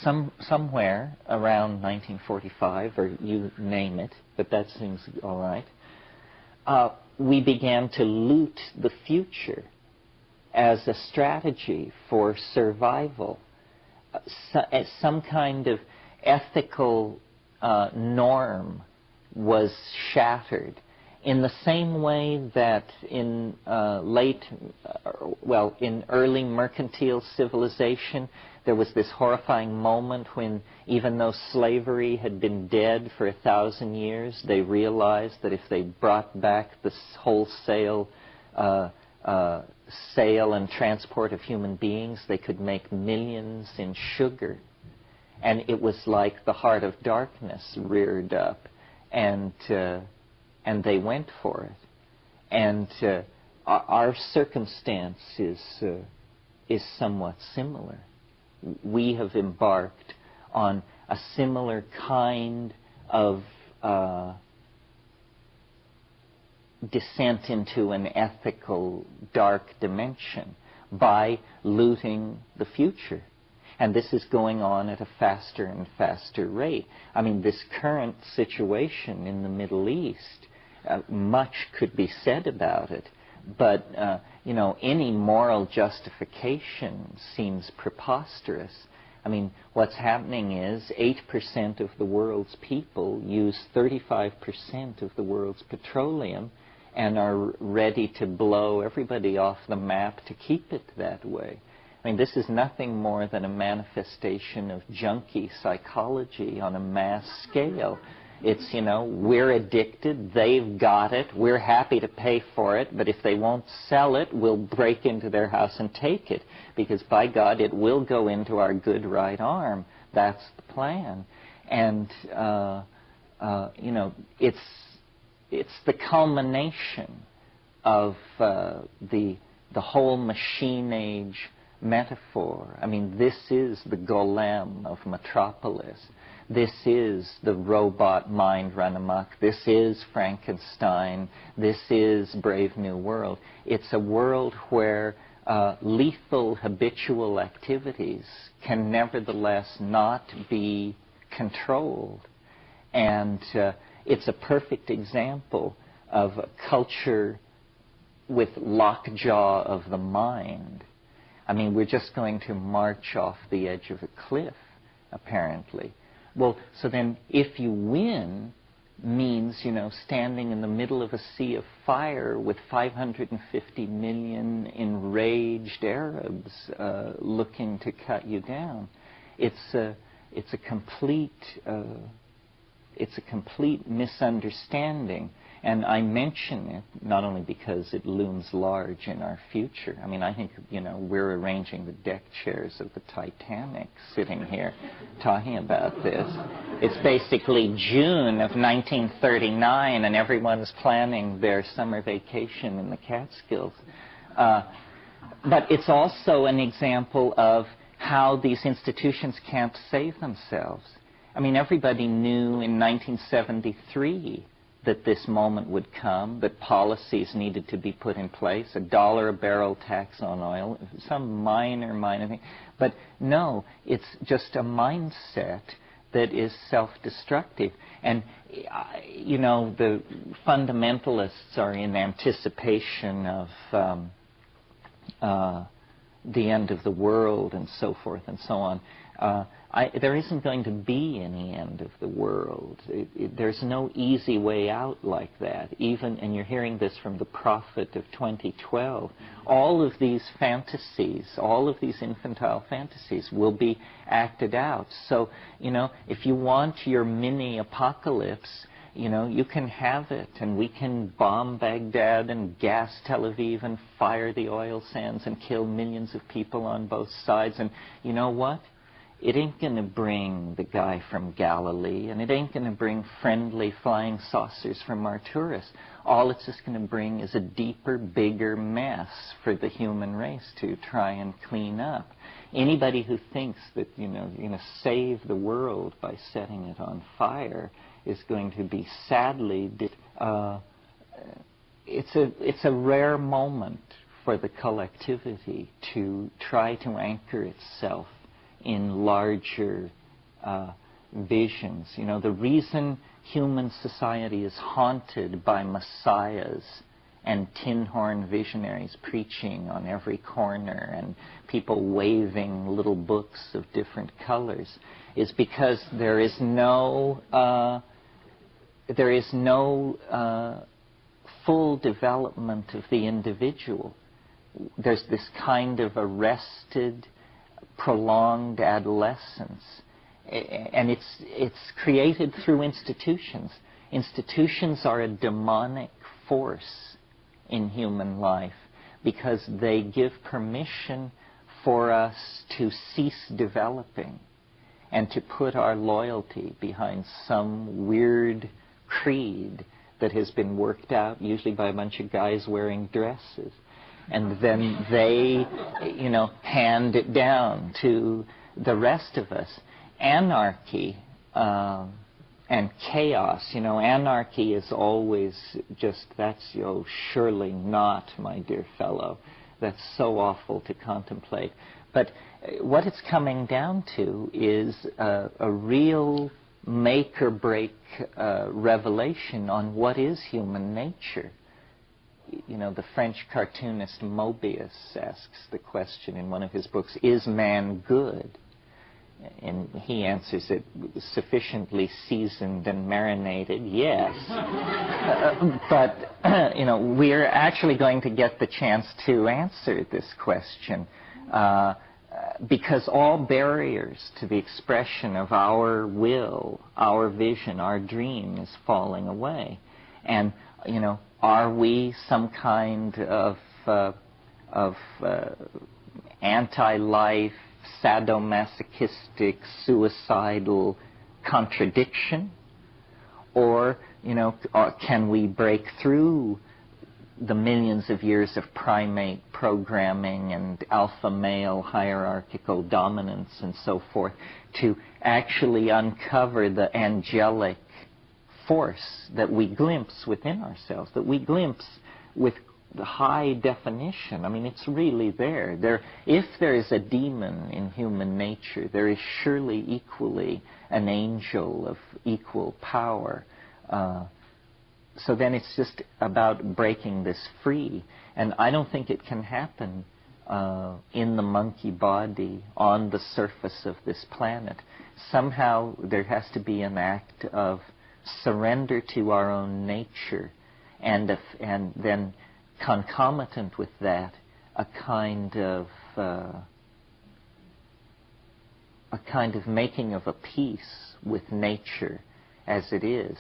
somewhere around 1945, or you name it, but that seems all right, we began to loot the future as a strategy for survival. As some kind of ethical norm was shattered, in the same way that in in early mercantile civilization, there was this horrifying moment when, even though slavery had been dead for 1,000 years, they realized that if they brought back this wholesale sale and transport of human beings, they could make millions in sugar. And it was like the heart of darkness reared up, and they went for it. And our circumstance is somewhat similar. We have embarked on a similar kind of descent into an ethical dark dimension by looting the future. And this is going on at a faster and faster rate. I mean, this current situation in the Middle East, much could be said about it, but you know, any moral justification seems preposterous. I mean, what's happening is 8% of the world's people use 35% of the world's petroleum and are ready to blow everybody off the map to keep it that way. I mean, this is nothing more than a manifestation of junkie psychology on a mass scale. It's, you know, we're addicted, they've got it, we're happy to pay for it, but if they won't sell it, we'll break into their house and take it, because by God, it will go into our good right arm. That's the plan. And, you know, it's the culmination of the whole machine age metaphor. I mean, this is the golem of Metropolis. This is the robot mind run amok. This is Frankenstein. This is Brave New World. It's a world where lethal habitual activities can nevertheless not be controlled. And it's a perfect example of a culture with lockjaw of the mind. I mean, we're just going to march off the edge of a cliff, apparently. Well, so then if you win means, you know, standing in the middle of a sea of fire with 550 million enraged Arabs looking to cut you down. It's a complete misunderstanding. And I mention it not only because it looms large in our future. I mean, I think, you know, we're arranging the deck chairs of the Titanic sitting here talking about this. It's basically June of 1939 and everyone's planning their summer vacation in the Catskills. But it's also an example of how these institutions can't save themselves. I mean, everybody knew in 1973 that this moment would come, that policies needed to be put in place, $1 a barrel tax on oil, some minor thing. But no, it's just a mindset that is self-destructive. And, you know, the fundamentalists are in anticipation of the end of the world and so forth and so on. There isn't going to be any end of the world. There's no easy way out like that. Even, and you're hearing this from the prophet of 2012, all of these fantasies, all of these infantile fantasies will be acted out. So, you know, if you want your mini apocalypse, you know, you can have it, and we can bomb Baghdad and gas Tel Aviv and fire the oil sands and kill millions of people on both sides. And you know what? It ain't going to bring the guy from Galilee, and it ain't going to bring friendly flying saucers from Arcturus. All it's just going to bring is a deeper, bigger mess for the human race to try and clean up. Anybody who thinks that, you know, you're going to save the world by setting it on fire is going to be sadly... it's a rare moment for the collectivity to try to anchor itself in larger visions. You know, the reason human society is haunted by messiahs and tin horn visionaries preaching on every corner and people waving little books of different colors is because there is no full development of the individual. There's this kind of arrested, prolonged adolescence, and it's created through institutions. Institutions are a demonic force in human life because they give permission for us to cease developing and to put our loyalty behind some weird creed that has been worked out, usually by a bunch of guys wearing dresses. And then they, you know, hand it down to the rest of us. Anarchy and chaos, you know, anarchy is always just, that's, you know, surely not, my dear fellow. That's so awful to contemplate. But what it's coming down to is a real make-or-break revelation on what is human nature. You know, the French cartoonist Mobius asks the question in one of his books, is man good? And he answers it, sufficiently seasoned and marinated, yes. But, you know, we're actually going to get the chance to answer this question because all barriers to the expression of our will, our vision, our dream is falling away. And, you know, are we some kind of anti-life, sadomasochistic, suicidal contradiction? Or, you know, can we break through the millions of years of primate programming and alpha male hierarchical dominance and so forth to actually uncover the angelic force that we glimpse within ourselves, that we glimpse with the high definition? I mean, it's really there. If there is a demon in human nature, there is surely equally an angel of equal power. So then it's just about breaking this free. And I don't think it can happen in the monkey body on the surface of this planet. Somehow there has to be an act of surrender to our own nature, and then concomitant with that, a kind of making of a peace with nature as it is.